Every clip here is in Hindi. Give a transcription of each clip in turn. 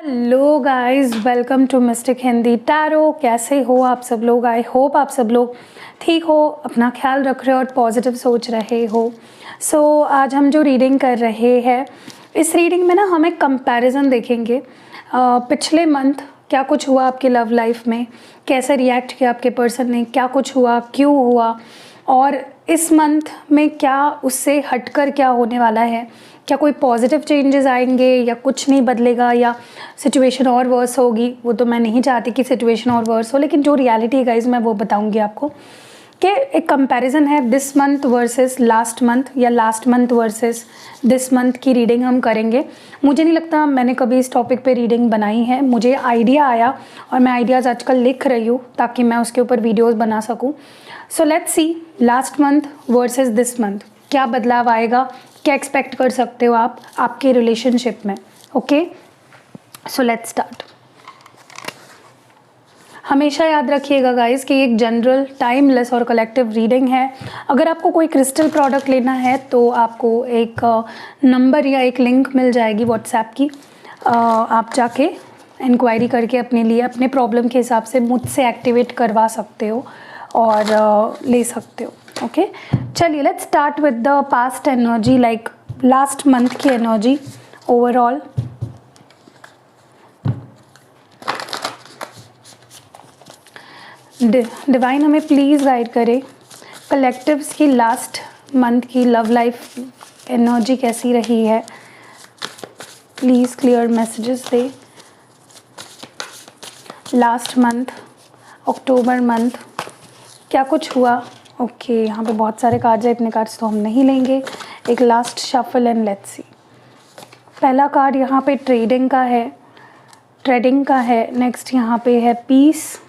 Hello guys, welcome to Mystic Hindi Tarot. कैसे हो आप सब लोग? आई होप आप सब लोग ठीक हो, अपना ख्याल रख रहे हो और पॉजिटिव सोच रहे हो। आज हम जो रीडिंग कर रहे हैं, इस रीडिंग में ना हम एक कंपैरिजन देखेंगे। पिछले मंथ क्या कुछ हुआ आपके लव लाइफ में, कैसे रिएक्ट किया आपके पर्सन ने, क्या कुछ हुआ, क्यों हुआ, और इस मंथ में क्या उससे हटकर क्या होने वाला है। क्या कोई पॉजिटिव चेंजेस आएंगे या कुछ नहीं बदलेगा या सिचुएशन और वर्स होगी। वो तो मैं नहीं चाहती कि सिचुएशन और वर्स हो, लेकिन जो रियलिटी है गाइज मैं वो बताऊंगी आपको कि एक कंपैरिजन है this month versus last month या last month versus this month की रीडिंग हम करेंगे। मुझे नहीं लगता मैंने कभी इस टॉपिक पे रीडिंग बनाई है, मुझे आइडिया आया और मैं आइडियाज़ आजकल लिख रही हूँ ताकि मैं उसके ऊपर वीडियोज़ बना सकूँ। So let's see last month versus this month क्या बदलाव आएगा, क्या एक्सपेक्ट कर सकते हो आप आपके रिलेशनशिप में। Okay, so let's start. हमेशा याद रखिएगा गाइस कि एक जनरल, टाइमलेस और कलेक्टिव रीडिंग है। अगर आपको कोई क्रिस्टल प्रोडक्ट लेना है तो आपको एक नंबर या एक लिंक मिल जाएगी व्हाट्सएप की। आप जाके इंक्वायरी करके अपने लिए अपने प्रॉब्लम के हिसाब से मुझसे एक्टिवेट करवा सकते हो और ले सकते हो। ओके, चलिए let's start with the past energy, like last month की एनर्जी ओवरऑल। डिवाइन हमें प्लीज़ गाइड करे कलेक्टिव्स की लास्ट मंथ की लव लाइफ एनर्जी कैसी रही है। Please clear messages they. Last month, October month, क्या कुछ हुआ। ओके, यहाँ पे बहुत सारे कार्ड्स हैं, इतने कार्ड्स तो हम नहीं लेंगे। एक last shuffle and let's see. पहला कार्ड यहाँ पे ट्रेडिंग का है, ट्रेडिंग का है। नेक्स्ट यहाँ पे है peace,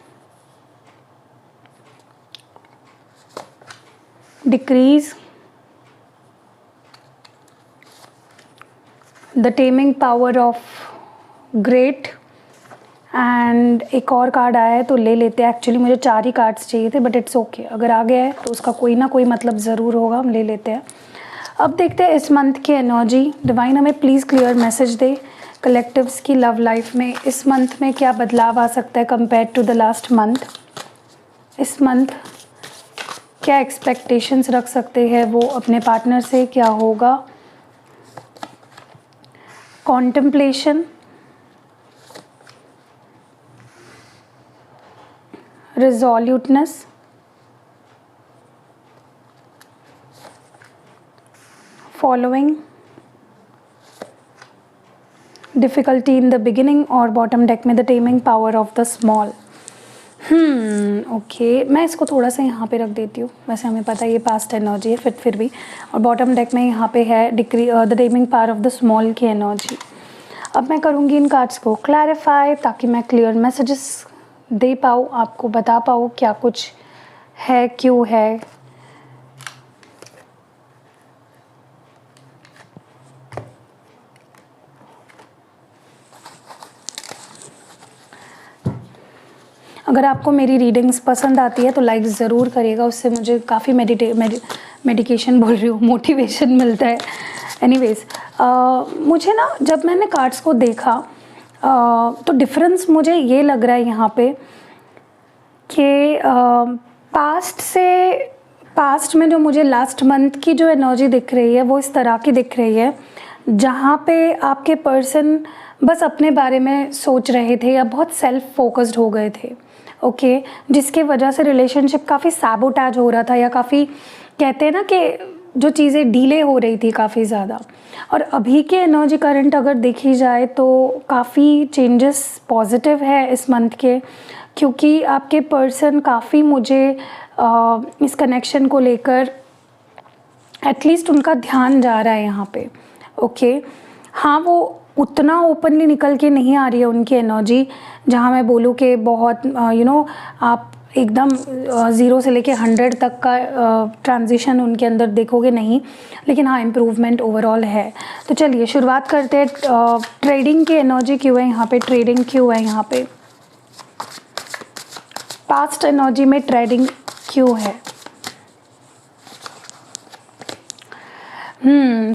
decrease, the taming power of great, and एक और कार्ड आया है तो ले लेते हैं। एक्चुअली मुझे 4 ही कार्ड्स चाहिए थे बट इट्स ओके, अगर आ गया है तो उसका कोई ना कोई मतलब ज़रूर होगा, हम ले लेते हैं। अब देखते हैं इस मंथ की एनर्जी। डिवाइन हमें प्लीज़ क्लियर मैसेज दे कलेक्टिव्स की लव लाइफ में इस मंथ में क्या बदलाव आ सकता है compare to the last month. इस मंथ क्या एक्सपेक्टेशंस रख सकते हैं वो अपने पार्टनर से, क्या होगा। Contemplation, resoluteness, following, difficulty in the beginning और बॉटम डेक में the taming power of the small. Okay, मैं इसको थोड़ा सा यहाँ पे रख देती हूँ। वैसे हमें पता है ये पास्ट एनर्जी है, फिर भी। और बॉटम डेक में यहाँ पे है the taming power of the small की एनर्जी। अब मैं करूँगी इन कार्ड्स को क्लैरिफाई ताकि मैं क्लियर मैसेजेस दे पाऊँ, आपको बता पाऊँ क्या कुछ है, क्यों है। अगर आपको मेरी रीडिंग्स पसंद आती है तो लाइक ज़रूर करिएगा, उससे मुझे काफ़ी मेडिकेशन बोल रही हूँ, मोटिवेशन मिलता है। एनीवेज, मुझे ना जब मैंने कार्ड्स को देखा तो डिफरेंस मुझे ये लग रहा है यहाँ पे कि पास्ट में जो मुझे लास्ट मंथ की जो एनर्जी दिख रही है वो इस तरह की दिख रही है जहाँ पे आपके पर्सन बस अपने बारे में सोच रहे थे या बहुत सेल्फ फोकस्ड हो गए थे। ओके, जिसके वजह से रिलेशनशिप काफ़ी सैबोटैज हो रहा था या काफ़ी, कहते हैं ना कि जो चीज़ें डीले हो रही थी काफ़ी ज़्यादा। और अभी के एनर्जी करंट अगर देखी जाए तो काफ़ी चेंजेस पॉजिटिव है इस मंथ के, क्योंकि आपके पर्सन काफ़ी मुझे इस कनेक्शन को लेकर एटलीस्ट उनका ध्यान जा रहा है यहाँ पे। ओके, हाँ, वो उतना ओपनली निकल के नहीं आ रही है उनकी एनर्जी जहाँ मैं बोलूँ कि बहुत आप एकदम 0 से लेके 100 तक का ट्रांजिशन उनके अंदर देखोगे नहीं, लेकिन हाँ इम्प्रूवमेंट ओवरऑल है। तो चलिए शुरुआत करते हैं। ट्रेडिंग की एनर्जी क्यों है यहाँ पे, ट्रेडिंग क्यों है यहाँ पे, पास्ट एनर्जी में ट्रेडिंग क्यों है।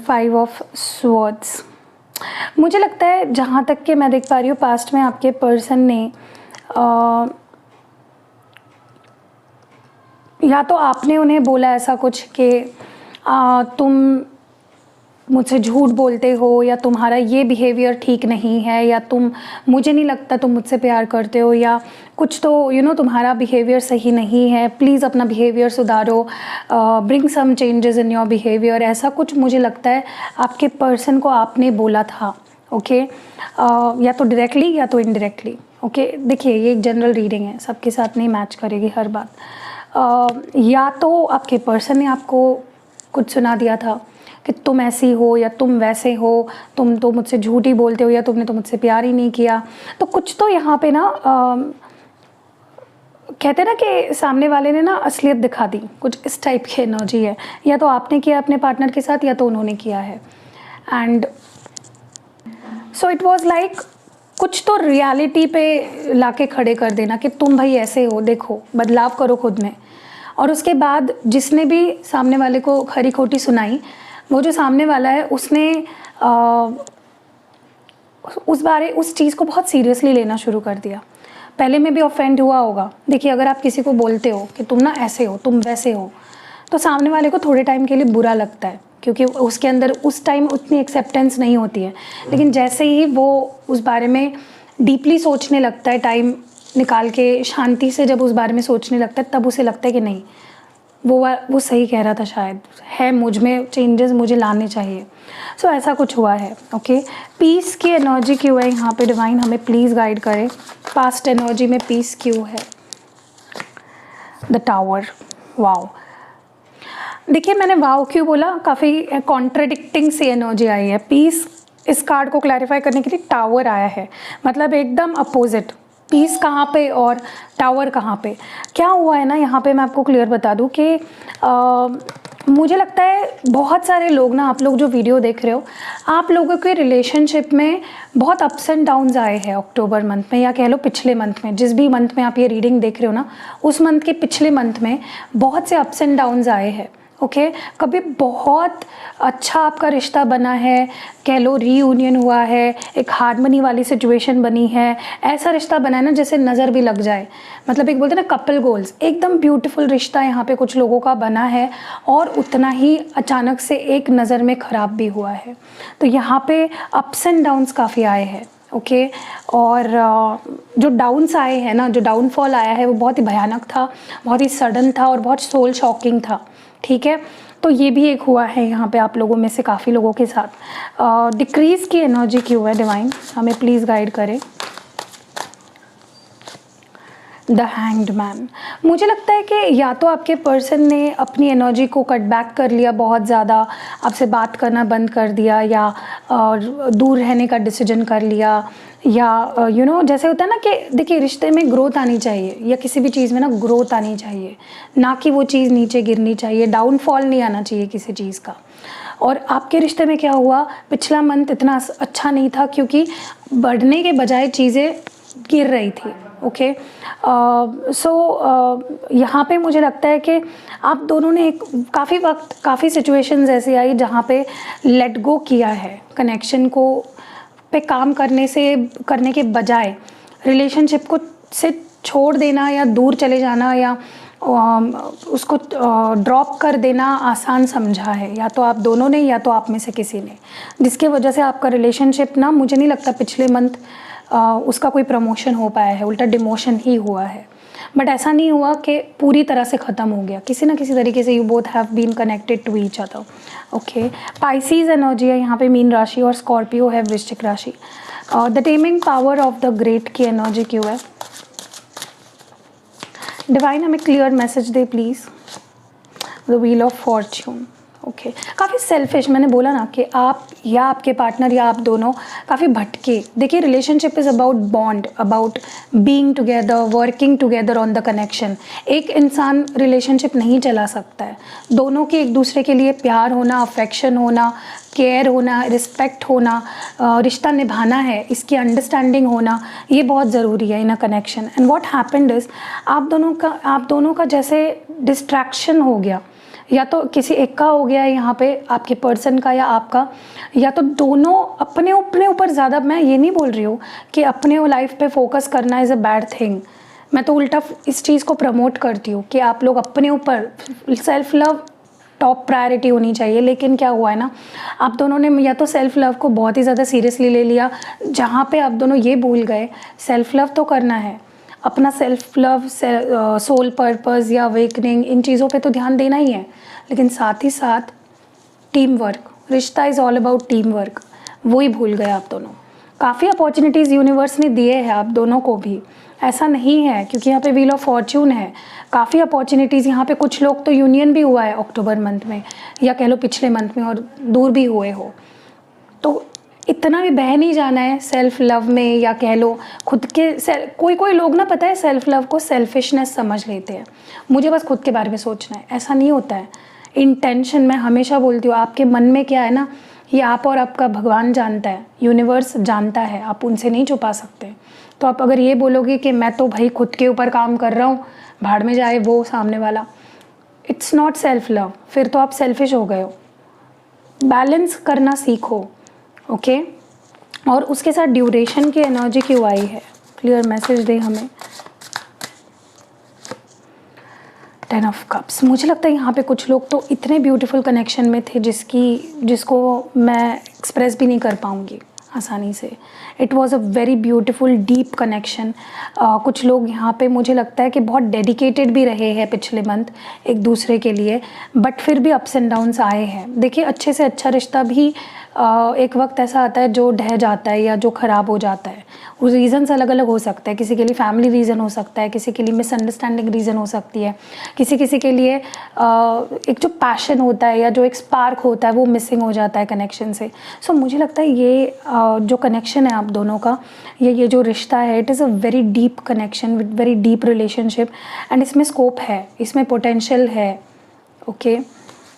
5 ऑफ स्वॉर्ड्स, मुझे लगता है जहाँ तक कि मैं देख पा रही हूँ पास्ट में आपके पर्सन ने या तो आपने उन्हें बोला ऐसा कुछ कि तुम मुझसे झूठ बोलते हो, या तुम्हारा ये बिहेवियर ठीक नहीं है, या मुझे नहीं लगता तुम मुझसे प्यार करते हो, या कुछ तो तुम्हारा बिहेवियर सही नहीं है, प्लीज़ अपना बिहेवियर सुधारो, bring some changes in your behaviour, ऐसा कुछ मुझे लगता है आपके पर्सन को आपने बोला था। ओके या तो डायरेक्टली या तो इनडायरेक्टली। ओके देखिए ये एक जनरल रीडिंग है, सबके साथ नहीं मैच करेगी हर बात। या तो आपके पर्सन ने आपको कुछ सुना दिया था कि तुम ऐसी हो या तुम वैसे हो, तुम तो मुझसे झूठ ही बोलते हो, या तुमने तो मुझसे प्यार ही नहीं किया। तो कुछ तो यहाँ पे ना कहते हैं ना कि सामने वाले ने ना असलियत दिखा दी, कुछ इस टाइप की एनर्जी है। या तो आपने किया अपने पार्टनर के साथ या तो उन्होंने किया है। And so it was like कुछ तो रियलिटी पे लाके खड़े कर देना कि तुम भाई ऐसे हो, देखो बदलाव करो खुद में। और उसके बाद जिसने भी सामने वाले को खरी खोटी सुनाई, वो जो सामने वाला है उसने उस चीज़ को बहुत सीरियसली लेना शुरू कर दिया। पहले में भी ऑफेंड हुआ होगा। देखिए अगर आप किसी को बोलते हो कि तुम ना ऐसे हो, तुम वैसे हो, तो सामने वाले को थोड़े टाइम के लिए बुरा लगता है, क्योंकि उसके अंदर उस टाइम उतनी एक्सेप्टेंस नहीं होती है। लेकिन जैसे ही वो उस बारे में डीपली सोचने लगता है, टाइम निकाल के शांति से जब उस बारे में सोचने लगता है, तब उसे लगता है कि नहीं वो सही कह रहा था, शायद है मुझ में चेंजेस मुझे लाने चाहिए। सो ऐसा कुछ हुआ है। ओके पीस की एनर्जी क्यों है यहाँ पे? डिवाइन हमें प्लीज़ गाइड करें, पास्ट एनर्जी में पीस क्यों है? The tower. वाओ, देखिए मैंने वाओ क्यों बोला, काफ़ी कॉन्ट्रडिक्टिंग सी एनर्जी आई है। पीस इस कार्ड को क्लैरिफाई करने के लिए टावर आया है, मतलब एकदम अपोजिट। पीस कहाँ पे और टावर कहाँ पे? क्या हुआ है ना यहाँ पे, मैं आपको क्लियर बता दूँ कि मुझे लगता है बहुत सारे लोग ना, आप लोग जो वीडियो देख रहे हो, आप लोगों के रिलेशनशिप में बहुत अप्स एंड डाउन्स आए हैं अक्टूबर मंथ में, या कह लो पिछले मंथ में। जिस भी मंथ में आप ये रीडिंग देख रहे हो ना, उस मंथ के पिछले मंथ में बहुत से अप्स एंड डाउन्स आए हैं। ओके कभी बहुत अच्छा आपका रिश्ता बना है, कह लो रीयूनियन हुआ है, एक हार्मनी वाली सिचुएशन बनी है, ऐसा रिश्ता बना है ना जैसे नज़र भी लग जाए, मतलब एक बोलते हैं ना कपल गोल्स, एकदम ब्यूटीफुल रिश्ता यहाँ पे कुछ लोगों का बना है, और उतना ही अचानक से एक नज़र में ख़राब भी हुआ है। तो यहाँ पे अप्स एंड डाउन्स काफ़ी आए हैं। ओके और जो डाउन्स आए हैं ना, जो डाउनफॉल आया है, वो बहुत ही भयानक था, बहुत ही सडन था और बहुत सोल शॉकिंग था। ठीक है, तो ये भी एक हुआ है यहाँ पे आप लोगों में से काफ़ी लोगों के साथ। डिक्रीज़ की एनर्जी क्यों है? डिवाइन हमें प्लीज़ गाइड करें। The hanged man. मुझे लगता है कि या तो आपके पर्सन ने अपनी एनर्जी को कट बैक कर लिया, बहुत ज़्यादा आपसे बात करना बंद कर दिया, या दूर रहने का डिसीजन कर लिया, या जैसे होता है ना कि देखिए रिश्ते में ग्रोथ आनी चाहिए, या किसी भी चीज़ में ना ग्रोथ आनी चाहिए, ना कि वो चीज़ नीचे गिरनी चाहिए, डाउनफॉल नहीं आना चाहिए किसी चीज़ का। और आपके रिश्ते में क्या हुआ, पिछला मंथ इतना अच्छा नहीं था, क्योंकि बढ़ने के बजाय चीज़ें गिर रही थी। ओके सो यहाँ पे मुझे लगता है कि आप दोनों ने एक काफ़ी वक्त, काफ़ी सिचुएशंस ऐसी आई जहाँ पे लेट गो किया है कनेक्शन को, पे काम करने के बजाय रिलेशनशिप को से छोड़ देना या दूर चले जाना या उसको ड्रॉप कर देना आसान समझा है, या तो आप दोनों ने या तो आप में से किसी ने, जिसके वजह से आपका रिलेशनशिप ना, मुझे नहीं लगता पिछले मंथ उसका कोई प्रमोशन हो पाया है, उल्टा डिमोशन ही हुआ है। बट ऐसा नहीं हुआ कि पूरी तरह से ख़त्म हो गया, किसी ना किसी तरीके से you both have been connected to each other. Okay Pisces energy है यहाँ पे, मीन राशि, और स्कॉर्पियो है वृश्चिक राशि। The taming power of the great की एनर्जी क्यों है? डिवाइन हमें clear message they please. The wheel of Fortune. Okay काफ़ी सेल्फिश, मैंने बोला ना कि आप या आपके पार्टनर या आप दोनों काफ़ी भटके। देखिए relationship is about bond, about being together, working together on the connection. एक इंसान रिलेशनशिप नहीं चला सकता है, दोनों के एक दूसरे के लिए प्यार होना, अफेक्शन होना, केयर होना, रिस्पेक्ट होना, रिश्ता निभाना है, इसकी अंडरस्टैंडिंग होना, ये बहुत ज़रूरी है in a connection. And what happened is आप दोनों का जैसे डिस्ट्रैक्शन हो गया, या तो किसी एक का हो गया है यहाँ पे, आपके पर्सन का या आपका, या तो दोनों अपने अपने ऊपर ज़्यादा, मैं ये नहीं बोल रही हूँ कि अपने लाइफ पे फोकस करना इज़ अ बैड थिंग, मैं तो उल्टा इस चीज़ को प्रमोट करती हूँ कि आप लोग अपने ऊपर, सेल्फ लव टॉप प्रायोरिटी होनी चाहिए। लेकिन क्या हुआ है ना, आप दोनों ने या तो सेल्फ लव को बहुत ही ज़्यादा सीरियसली ले लिया, जहाँ पे आप दोनों ये भूल गए सेल्फ लव तो करना है, अपना सेल्फ लव, सोल पर्पस या अवेकनिंग, इन चीज़ों पे तो ध्यान देना ही है, लेकिन साथ ही साथ टीम वर्क, रिश्ता is all about team work, वो ही भूल गए आप दोनों। काफ़ी अपॉर्चुनिटीज़ यूनिवर्स ने दिए हैं आप दोनों को भी, ऐसा नहीं है, क्योंकि यहाँ पे व्हील ऑफ फॉर्च्यून है, काफ़ी अपॉर्चुनिटीज़ यहाँ पे। कुछ लोग तो यूनियन भी हुआ है अक्टूबर मंथ में, या कह लो पिछले मंथ में, और दूर भी हुए हो, तो इतना भी बह नहीं जाना है सेल्फ लव में, या कह लो खुद के कोई लोग ना, पता है, सेल्फ लव को सेल्फिशनेस समझ लेते हैं, मुझे बस खुद के बारे में सोचना है, ऐसा नहीं होता है। इंटेंशन, मैं हमेशा बोलती हूँ, आपके मन में क्या है ना, ये आप और आपका भगवान जानता है, यूनिवर्स जानता है, आप उनसे नहीं छुपा सकते। तो आप अगर ये बोलोगे कि मैं तो भाई खुद के ऊपर काम कर रहा हूँ, भाड़ में जाए वो सामने वाला, इट्स नॉट सेल्फ लव, फिर तो आप सेल्फिश हो गए हो। बैलेंस करना सीखो, ओके। और उसके साथ ड्यूरेशन की एनर्जी क्यों आई है, क्लियर मैसेज दे हमें। 10 ऑफ कप्स, मुझे लगता है यहाँ पे कुछ लोग तो इतने ब्यूटीफुल कनेक्शन में थे जिसको मैं एक्सप्रेस भी नहीं कर पाऊँगी आसानी से। It was a very beautiful deep connection. कुछ लोग यहाँ पे मुझे लगता है कि बहुत डेडिकेटेड भी रहे हैं पिछले मंथ एक दूसरे के लिए, बट फिर भी अप्स एंड डाउन्स आए हैं। देखिए, अच्छे से अच्छा रिश्ता भी एक वक्त ऐसा आता है जो ढह जाता है या जो ख़राब हो जाता है। उस रीज़न्स अलग अलग हो सकते हैं, किसी के लिए फैमिली रीज़न हो सकता है, किसी के लिए मिसअंडरस्टैंडिंग रीज़न हो सकती है, किसी के लिए एक जो पैशन होता है या जो एक स्पार्क होता है वो मिसिंग हो जाता है कनेक्शन से। सो मुझे लगता है ये जो कनेक्शन है आप दोनों का, ये जो रिश्ता है, it is a very deep connection with very deep relationship, and इसमें स्कोप है, इसमें पोटेंशियल है, ओके।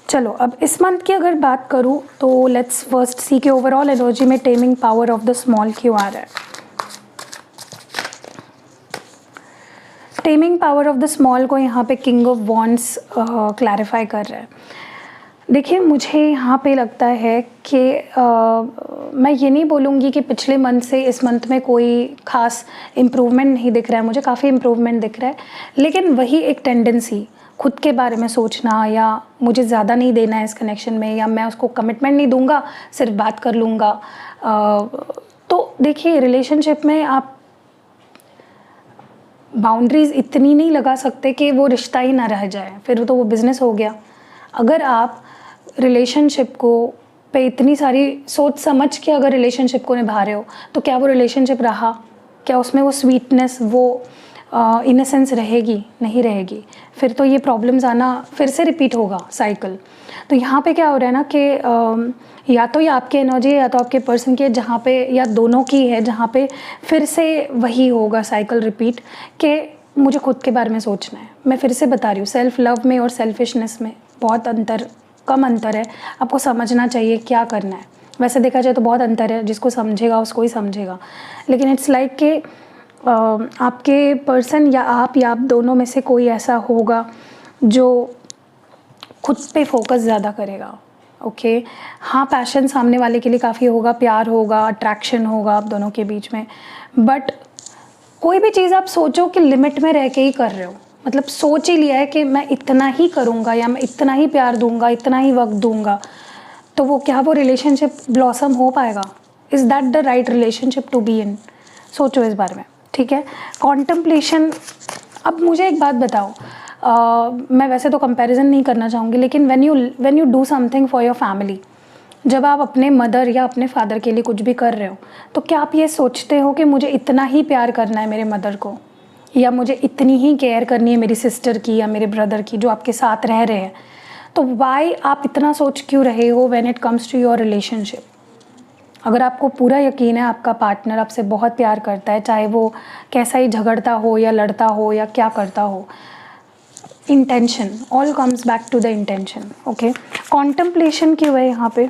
चलो, अब इस मंथ की अगर बात करूँ तो लेट्स फर्स्ट सी के ओवरऑल एनर्जी में taming power of the small क्यों आ रहा है। Taming power of the small को यहाँ पे किंग ऑफ वॉन्ड्स क्लैरिफाई कर रहा है। देखिए, मुझे यहाँ पे लगता है कि मैं ये नहीं बोलूँगी कि पिछले मंथ से इस मंथ में कोई ख़ास इम्प्रूवमेंट नहीं दिख रहा है, मुझे काफ़ी इम्प्रूवमेंट दिख रहा है, लेकिन वही एक टेंडेंसी, खुद के बारे में सोचना, या मुझे ज़्यादा नहीं देना है इस कनेक्शन में, या मैं उसको कमिटमेंट नहीं दूंगा, सिर्फ बात कर लूँगा। तो देखिए, रिलेशनशिप में आप बाउंड्रीज़ इतनी नहीं लगा सकते कि वो रिश्ता ही ना रह जाए, फिर तो वो बिज़नेस हो गया। अगर आप रिलेशनशिप को पे इतनी सारी सोच समझ के अगर रिलेशनशिप को निभा रहे हो, तो क्या वो रिलेशनशिप रहा, क्या उसमें वो स्वीटनेस, वो इनसेंस रहेगी? नहीं रहेगी। फिर तो ये प्रॉब्लम्स आना फिर से रिपीट होगा साइकिल। तो यहाँ पे क्या हो रहा है ना कि या तो ये आपकी एनर्जी है या तो आपके पर्सन की है, जहाँ पे, या दोनों की है, जहाँ पे फिर से वही होगा साइकिल रिपीट कि मुझे खुद के बारे में सोचना है। मैं फिर से बता रही हूँ, सेल्फ लव में और सेल्फिशनेस में बहुत कम अंतर है। आपको समझना चाहिए क्या करना है। वैसे देखा जाए तो बहुत अंतर है, जिसको समझेगा उसको ही समझेगा, लेकिन इट्स लाइक कि आपके पर्सन या आप दोनों में से कोई ऐसा होगा जो खुद पे फोकस ज़्यादा करेगा, ओके। हाँ, पैशन सामने वाले के लिए काफ़ी होगा, प्यार होगा, अट्रैक्शन होगा आप दोनों के बीच में, बट कोई भी चीज़ आप सोचो कि लिमिट में रह के ही कर रहे हो, मतलब सोच ही लिया है कि मैं इतना ही करूँगा या मैं इतना ही प्यार दूंगा, इतना ही वक्त दूंगा, तो वो क्या वो रिलेशनशिप ब्लॉसम हो पाएगा? Is that the right relationship to be in? सोचो इस बारे में, ठीक है। कॉन्टम्पलेशन, अब मुझे एक बात बताओ, मैं वैसे तो कंपैरिजन नहीं करना चाहूँगी, लेकिन when you do something for your family, जब आप अपने मदर या अपने फादर के लिए कुछ भी कर रहे हो, तो क्या आप ये सोचते हो कि मुझे इतना ही प्यार करना है मेरे मदर को, या मुझे इतनी ही केयर करनी है मेरी सिस्टर की या मेरे ब्रदर की जो आपके साथ रह रहे हैं? तो वाई आप इतना सोच क्यों रहे हो when it comes to your relationship? अगर आपको पूरा यकीन है आपका पार्टनर आपसे बहुत प्यार करता है, चाहे वो कैसा ही झगड़ता हो या लड़ता हो या क्या करता हो, intention, all comes back to the intention, okay. Contemplation की वजह यहाँ पे,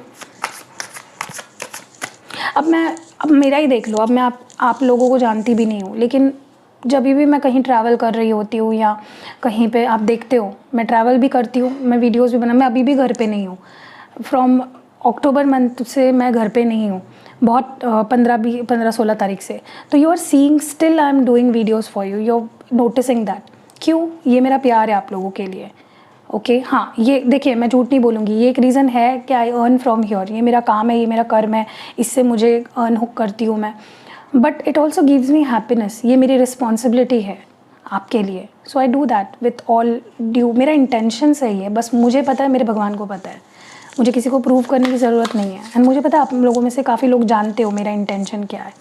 अब मेरा ही देख लो, अब मैं आप लोगों को जानती भी नहीं हूँ, लेकिन जब भी मैं कहीं ट्रैवल कर रही होती हूँ या कहीं पे आप देखते हो, मैं ट्रैवल भी करती हूँ, मैं वीडियोस भी मैं अभी भी घर पे नहीं हूँ। फ्रॉम अक्टूबर मंथ से मैं घर पे नहीं हूँ, बहुत 15-16 तारीख से। तो you are seeing still I am doing videos for you, you are noticing that. क्यों? ये मेरा प्यार है आप लोगों के लिए। ओके हाँ, ये देखिए मैं झूठ नहीं बोलूँगी, ये एक रीज़न है कि आई अर्न फ्रॉम हियर, ये मेरा काम है, ये मेरा कर्म है, इससे मुझे अर्न करती हूँ मैं। But it also gives me happiness, ये मेरी रिस्पॉन्सिबिलिटी है आपके लिए। So I do that with all due, मेरा इंटेंशन सही है, बस मुझे पता है, मेरे भगवान को पता है, मुझे किसी को प्रूव करने की ज़रूरत नहीं है। एंड मुझे पता है आप लोगों में से काफ़ी लोग जानते हो मेरा इंटेंशन क्या है।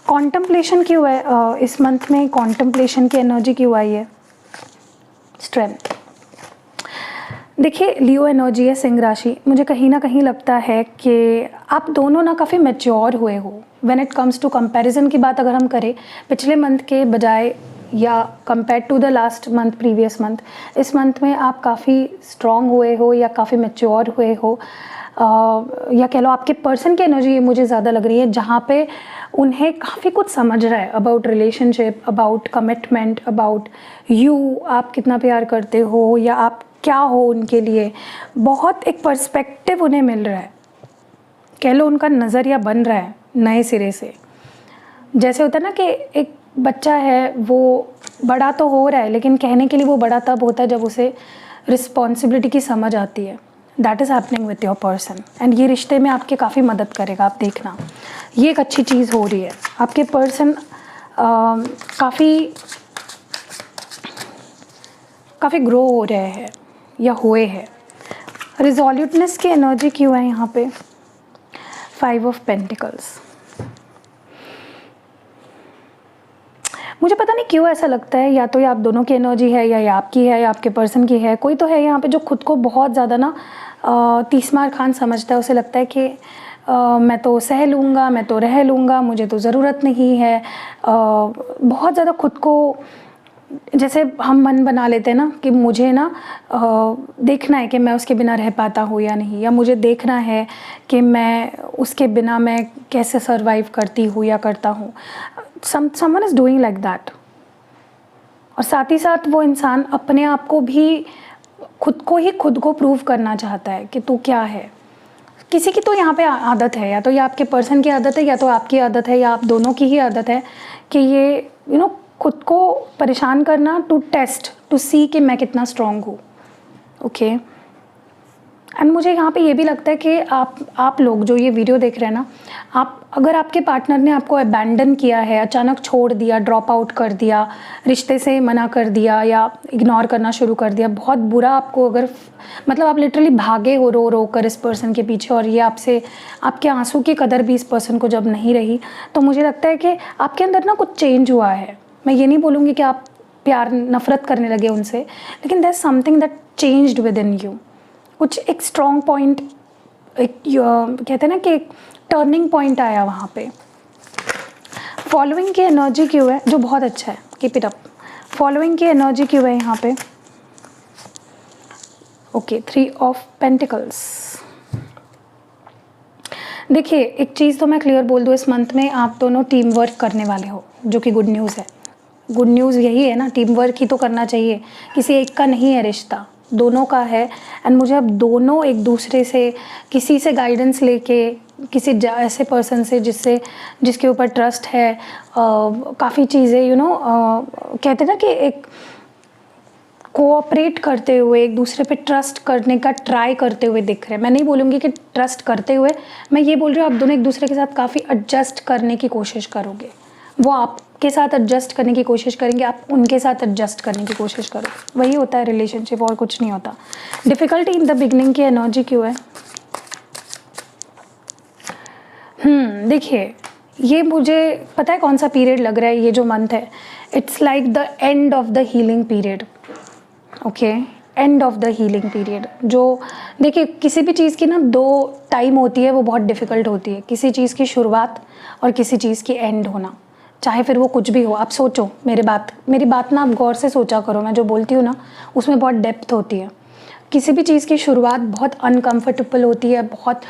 कॉन्टम्पलेशन क्यों है इस मंथ में? कॉन्टम्पलेशन की एनर्जी क्यों आई है? स्ट्रेंथ। देखिए लियो एनर्जी है, सिंह राशि। मुझे कहीं ना कहीं लगता है कि आप दोनों ना काफ़ी मैच्योर हुए हो when it comes to comparison की बात अगर हम करें पिछले मंथ के बजाय या compare to the last month, previous month, इस मंथ में आप काफ़ी स्ट्रॉन्ग हुए हो या काफ़ी मैच्योर हुए हो, या कह लो आपके पर्सन की एनर्जी ये मुझे ज़्यादा लग रही है, जहाँ पे उन्हें काफ़ी कुछ समझ रहा है about relationship, about commitment, about you, आप कितना प्यार करते हो या आप क्या हो उनके लिए। बहुत एक पर्सपेक्टिव उन्हें मिल रहा है, कह लो उनका नज़रिया बन रहा है नए सिरे से। जैसे होता है ना कि एक बच्चा है वो बड़ा तो हो रहा है, लेकिन कहने के लिए वो बड़ा तब होता है जब उसे रिस्पॉन्सिबिलिटी की समझ आती है। That is happening with your person, and ये रिश्ते में आपके काफ़ी मदद करेगा। आप देखना ये एक अच्छी चीज़ हो रही है, आपके पर्सन काफ़ी ग्रो हो रहे हैं या हुए हैं। रिजोल्यूटनेस की एनर्जी क्यों है यहाँ पे? 5 ऑफ पेंटिकल्स। मुझे पता नहीं क्यों ऐसा लगता है, या तो ये आप दोनों की एनर्जी है या ये आपकी है या आपके पर्सन की है। कोई तो है यहाँ पे जो खुद को बहुत ज़्यादा ना तीसमार खान समझता है। उसे लगता है कि मैं तो सह लूँगा, मैं तो रह लूँगा, मुझे तो ज़रूरत नहीं है। बहुत ज़्यादा खुद को जैसे हम मन बना लेते हैं ना कि मुझे ना देखना है कि मैं उसके बिना रह पाता हूँ या नहीं, या मुझे देखना है कि मैं उसके बिना मैं कैसे सर्वाइव करती हूँ या करता हूँ। Someone is doing like that. और साथ ही साथ वो इंसान अपने आप को भी खुद को प्रूव करना चाहता है कि तू क्या है। किसी की तो यहाँ पे आदत है, या तो ये आपके पर्सन की आदत है या तो आपकी आदत है या आप दोनों की ही आदत है कि ये खुद को परेशान करना, टू टेस्ट, टू सी कि मैं कितना स्ट्रॉन्ग हूँ। ओके। एंड मुझे यहाँ पे ये भी लगता है कि आप लोग जो ये वीडियो देख रहे हैं ना, अगर आपके पार्टनर ने आपको अबैंडन किया है, अचानक छोड़ दिया, ड्रॉप आउट कर दिया, रिश्ते से मना कर दिया या इग्नोर करना शुरू कर दिया, बहुत बुरा आपको, अगर मतलब आप लिटरली भागे हो रो रो कर इस पर्सन के पीछे, और ये आपके आंसू की कदर भी इस पर्सन को जब नहीं रही, तो मुझे लगता है कि आपके अंदर ना कुछ चेंज हुआ है। मैं ये नहीं बोलूँगी कि आप प्यार नफ़रत करने लगे उनसे, लेकिन there is something that changed within you. कुछ एक स्ट्रॉन्ग पॉइंट, एक कहते हैं ना कि एक टर्निंग पॉइंट आया वहाँ पे। फॉलोइंग की एनर्जी क्यों है, जो बहुत अच्छा है, कीप इट अप। फॉलोइंग की एनर्जी क्यों है यहाँ पे? Okay, 3 of pentacles. देखिए एक चीज़ तो मैं क्लियर बोल दूँ, इस मंथ में आप दोनों टीम वर्क करने वाले हो, जो कि गुड न्यूज़ है। गुड न्यूज़ यही है ना, टीम वर्क ही तो करना चाहिए, किसी एक का नहीं है रिश्ता, दोनों का है। एंड मुझे अब दोनों एक दूसरे से, किसी से गाइडेंस लेके, किसी ऐसे पर्सन से जिसके ऊपर ट्रस्ट है, काफ़ी चीज़ें कहते हैं ना कि एक कोऑपरेट करते हुए, एक दूसरे पे ट्रस्ट करने का ट्राई करते हुए दिख रहे हैं। मैं नहीं बोलूँगी कि ट्रस्ट करते हुए, मैं ये बोल रही हूँ आप दोनों एक दूसरे के साथ काफ़ी एडजस्ट करने की कोशिश करोगे। वो आपके साथ एडजस्ट करने की कोशिश करेंगे, आप उनके साथ एडजस्ट करने की कोशिश करो। वही होता है रिलेशनशिप, और कुछ नहीं होता। डिफ़िकल्टी इन द बिगनिंग की एनर्जी क्यों है? देखिए ये मुझे पता है कौन सा पीरियड लग रहा है, ये जो मंथ है, it's like the end of the healing period. Okay, end of the healing period. जो देखिए किसी भी चीज़ की ना 2 टाइम होती है, वो बहुत डिफ़िकल्ट होती है। किसी चीज़ की शुरुआत और किसी चीज़ की एंड होना, चाहे फिर वो कुछ भी हो। आप सोचो, मेरी बात ना आप गौर से सोचा करो, मैं जो बोलती हूँ ना उसमें बहुत डेप्थ होती है। किसी भी चीज़ की शुरुआत बहुत अनकंफर्टेबल होती है, बहुत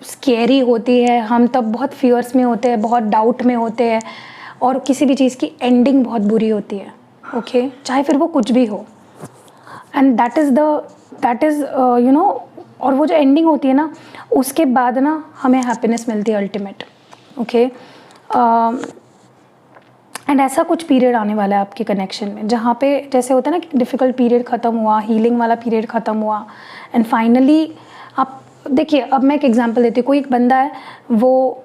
स्केरी होती है, हम तब बहुत फियर्स में होते हैं, बहुत डाउट में होते हैं, और किसी भी चीज़ की एंडिंग बहुत बुरी होती है। ओके, चाहे फिर वो कुछ भी हो, and that is you know, और वो जो एंडिंग होती है ना, उसके बाद ना हमें हैप्पीनेस मिलती है अल्टीमेट। ओके, एंड ऐसा कुछ पीरियड आने वाला है आपके कनेक्शन में जहाँ पे जैसे होता है ना कि डिफ़िकल्ट पीरियड ख़त्म हुआ, हीलिंग वाला पीरियड ख़त्म हुआ, एंड फाइनली आप देखिए, अब मैं एक एग्जांपल देती हूँ। कोई एक बंदा है, वो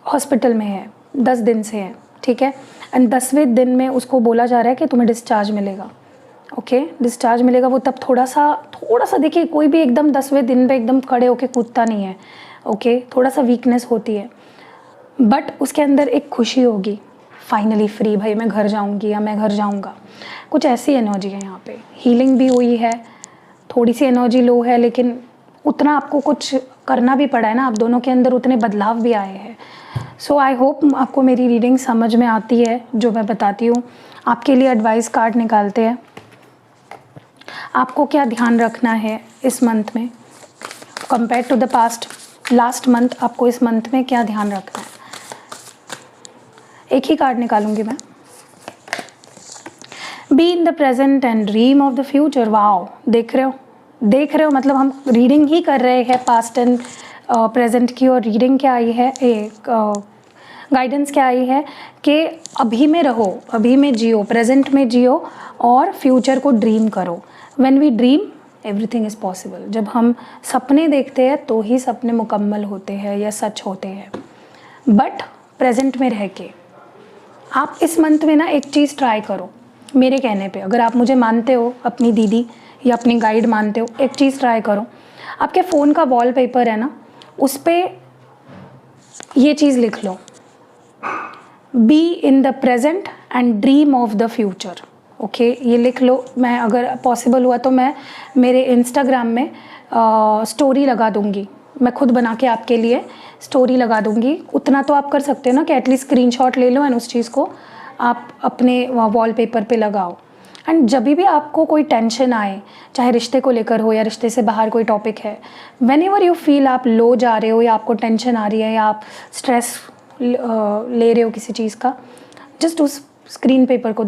हॉस्पिटल में है, 10 दिन से है, ठीक है, एंड 10वें दिन में उसको बोला जा रहा है कि तुम्हें डिस्चार्ज मिलेगा। ओके, डिस्चार्ज मिलेगा। वो तब थोड़ा सा देखिए, कोई भी एकदम 10वें दिन पे एकदम खड़े होके कूदता नहीं है। ओके, थोड़ा सा वीकनेस होती है, बट उसके अंदर एक खुशी होगी, फाइनली फ्री, भाई मैं घर जाऊंगी या मैं घर जाऊंगा। कुछ ऐसी एनर्जी है यहाँ पे, हीलिंग भी हुई है, थोड़ी सी एनर्जी लो है, लेकिन उतना आपको कुछ करना भी पड़ा है ना, आप दोनों के अंदर उतने बदलाव भी आए हैं। सो आई होप आपको मेरी रीडिंग समझ में आती है जो मैं बताती हूँ। आपके लिए एडवाइस कार्ड निकालते हैं। आपको क्या ध्यान रखना है इस मंथ में compare to the past, last month, आपको इस मंथ में क्या ध्यान रखना है? एक ही कार्ड निकालूंगी मैं। B in the present and dream of the future. Wow, देख रहे हो, मतलब हम रीडिंग ही कर रहे हैं पास्ट एंड प्रेजेंट की, और रीडिंग क्या आई है, एक गाइडेंस क्या आई है कि अभी में रहो, अभी में जियो, प्रेजेंट में जियो और फ्यूचर को ड्रीम करो। When we dream everything is possible. जब हम सपने देखते हैं तो ही सपने मुकम्मल होते हैं या सच होते हैं। बट प्रेजेंट में रह के आप इस मंथ में ना एक चीज़ ट्राई करो, मेरे कहने पे, अगर आप मुझे मानते हो, अपनी दीदी या अपनी गाइड मानते हो, एक चीज़ ट्राई करो। आपके फ़ोन का वॉलपेपर है ना, उस पर ये चीज़ लिख लो, be in the present and dream of the future. Okay, ये लिख लो। मैं अगर पॉसिबल हुआ तो मैं मेरे इंस्टाग्राम में स्टोरी लगा दूंगी, मैं खुद बना के आपके लिए स्टोरी लगा दूंगी। उतना तो आप कर सकते हो ना कि एटलीस्ट स्क्रीनशॉट ले लो एंड उस चीज़ को आप अपने वॉलपेपर पे लगाओ। एंड जब भी आपको कोई टेंशन आए, चाहे रिश्ते को लेकर हो या रिश्ते से बाहर कोई टॉपिक है, वेन एवर यू फील आप लो जा रहे हो या आपको टेंशन आ रही है या आप स्ट्रेस ले रहे हो किसी चीज़ का, जस्ट उस स्क्रीन पेपर को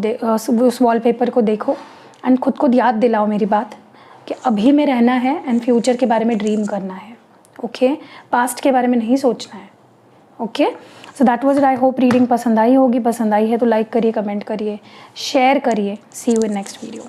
उस वॉलपेपर को देखो एंड खुद को याद दिलाओ मेरी बात कि अभी में रहना है एंड फ्यूचर के बारे में ड्रीम करना है। ओके, पास्ट के बारे में नहीं सोचना है। Okay, so that was it. I hope reading पसंद आई होगी। पसंद आई है तो लाइक करिए, कमेंट करिए, शेयर करिए। सी यू इन नेक्स्ट वीडियो।